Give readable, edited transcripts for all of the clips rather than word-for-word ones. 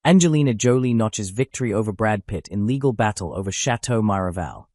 Angelina Jolie notches victory over Brad Pitt in legal battle over Château Miraval.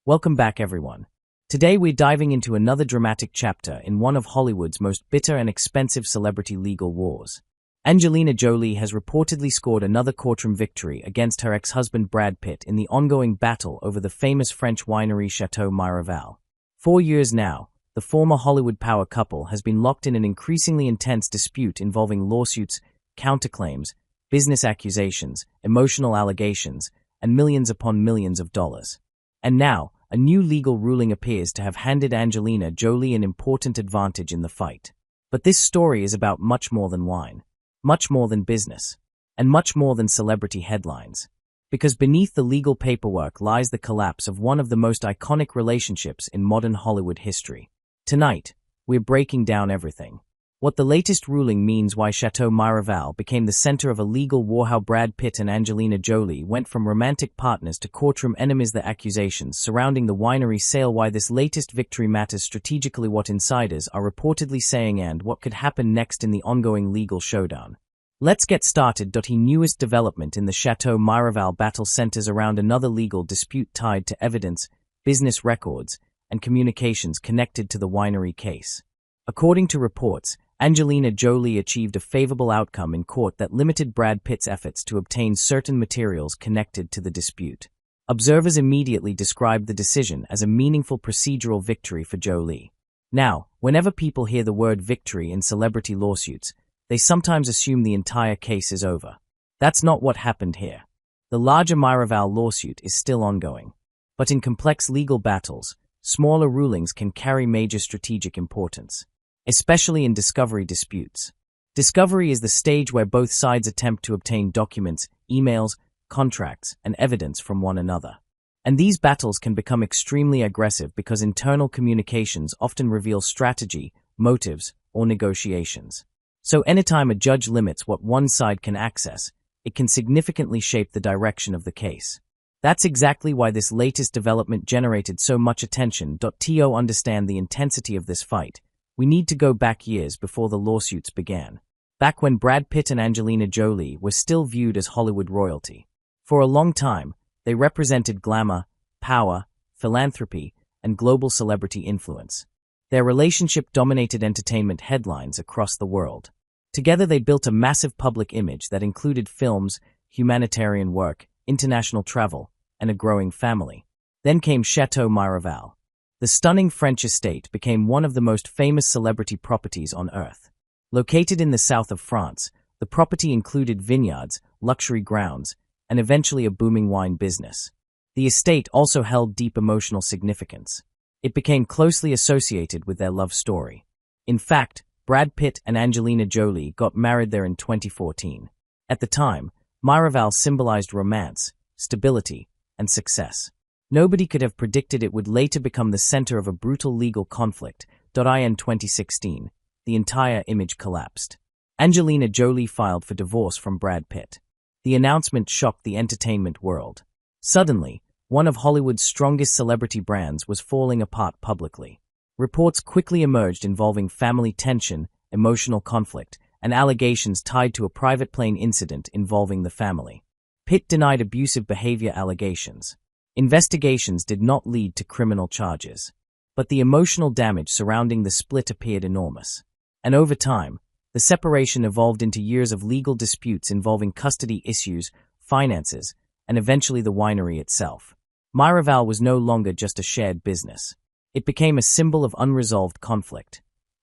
Welcome back, everyone. Today we're diving into another dramatic chapter in one of Hollywood's most bitter and expensive celebrity legal wars. Angelina Jolie has reportedly scored another courtroom victory against her ex-husband Brad Pitt in the ongoing battle over the famous French winery Château Miraval. 4 years now, the former Hollywood power couple has been locked in an increasingly intense dispute involving lawsuits, counterclaims, business accusations, emotional allegations, and millions upon millions of dollars. And now, a new legal ruling appears to have handed Angelina Jolie an important advantage in the fight. But this story is about much more than wine, much more than business, and much more than celebrity headlines. Because beneath the legal paperwork lies the collapse of one of the most iconic relationships in modern Hollywood history. Tonight, we're breaking down everything. What the latest ruling means, why Château Miraval became the center of a legal war, how Brad Pitt and Angelina Jolie went from romantic partners to courtroom enemies, the accusations surrounding the winery sale, why this latest victory matters strategically, what insiders are reportedly saying, and what could happen next in the ongoing legal showdown. Let's get started. The newest development in the Château Miraval battle centers around another legal dispute tied to evidence, business records, and communications connected to the winery case. According to reports, Angelina Jolie achieved a favorable outcome in court that limited Brad Pitt's efforts to obtain certain materials connected to the dispute. Observers immediately described the decision as a meaningful procedural victory for Jolie. Now, whenever people hear the word victory in celebrity lawsuits, they sometimes assume the entire case is over. That's not what happened here. The larger Miraval lawsuit is still ongoing. But in complex legal battles, smaller rulings can carry major strategic importance, especially in discovery disputes. Discovery is the stage where both sides attempt to obtain documents, emails, contracts, and evidence from one another. And these battles can become extremely aggressive because internal communications often reveal strategy, motives, or negotiations. So anytime a judge limits what one side can access, it can significantly shape the direction of the case. That's exactly why this latest development generated so much attention. To understand the intensity of this fight, we need to go back years before the lawsuits began. Back when Brad Pitt and Angelina Jolie were still viewed as Hollywood royalty. For a long time, they represented glamour, power, philanthropy, and global celebrity influence. Their relationship dominated entertainment headlines across the world. Together they built a massive public image that included films, humanitarian work, international travel, and a growing family. Then came Château Miraval. The stunning French estate became one of the most famous celebrity properties on earth. Located in the south of France, the property included vineyards, luxury grounds, and eventually a booming wine business. The estate also held deep emotional significance. It became closely associated with their love story. In fact, Brad Pitt and Angelina Jolie got married there in 2014. At the time, Miraval symbolized romance, stability, and success. Nobody could have predicted it would later become the center of a brutal legal conflict. In 2016, the entire image collapsed. Angelina Jolie filed for divorce from Brad Pitt. The announcement shocked the entertainment world. Suddenly, one of Hollywood's strongest celebrity brands was falling apart publicly. Reports quickly emerged involving family tension, emotional conflict, and allegations tied to a private plane incident involving the family. Pitt denied abusive behavior allegations. Investigations did not lead to criminal charges. But the emotional damage surrounding the split appeared enormous. And over time, the separation evolved into years of legal disputes involving custody issues, finances, and eventually the winery itself. Miraval was no longer just a shared business. It became a symbol of unresolved conflict.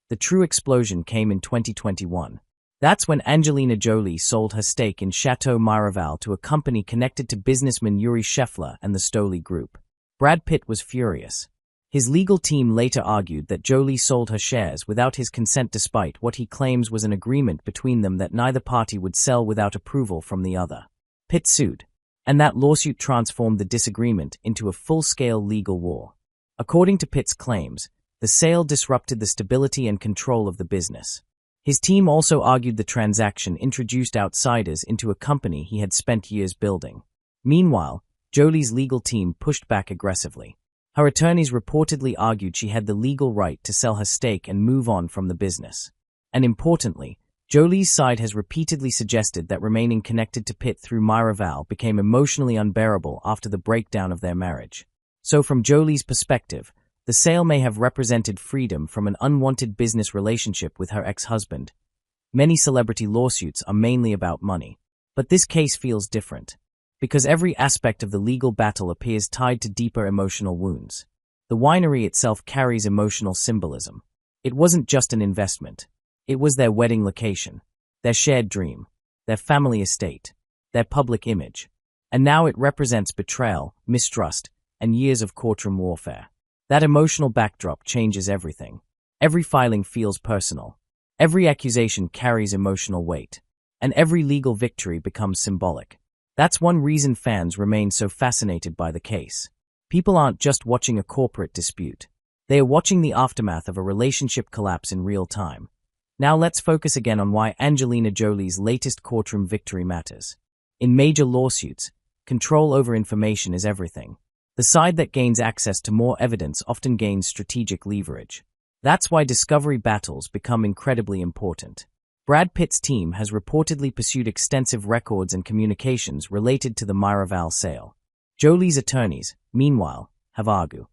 The true explosion came in 2021. That's when Angelina Jolie sold her stake in Château Miraval to a company connected to businessman Yuri Shefler and the Jolie Group. Brad Pitt was furious. His legal team later argued that Jolie sold her shares without his consent, despite what he claims was an agreement between them that neither party would sell without approval from the other. Pitt sued, and that lawsuit transformed the disagreement into a full-scale legal war. According to Pitt's claims, the sale disrupted the stability and control of the business. His team also argued the transaction introduced outsiders into a company he had spent years building. Meanwhile, Jolie's legal team pushed back aggressively. Her attorneys reportedly argued she had the legal right to sell her stake and move on from the business. And importantly, Jolie's side has repeatedly suggested that remaining connected to Pitt through Miraval became emotionally unbearable after the breakdown of their marriage. So from Jolie's perspective, the sale may have represented freedom from an unwanted business relationship with her ex-husband. Many celebrity lawsuits are mainly about money. But this case feels different, because every aspect of the legal battle appears tied to deeper emotional wounds. The winery itself carries emotional symbolism. It wasn't just an investment. It was their wedding location, their shared dream, their family estate, their public image. And now it represents betrayal, mistrust, and years of courtroom warfare. That emotional backdrop changes everything. Every filing feels personal. Every accusation carries emotional weight. And every legal victory becomes symbolic. That's one reason fans remain so fascinated by the case. People aren't just watching a corporate dispute. They are watching the aftermath of a relationship collapse in real time. Now let's focus again on why Angelina Jolie's latest courtroom victory matters. In major lawsuits, control over information is everything. The side that gains access to more evidence often gains strategic leverage. That's why discovery battles become incredibly important. Brad Pitt's team has reportedly pursued extensive records and communications related to the Miraval sale. Jolie's attorneys, meanwhile, have argued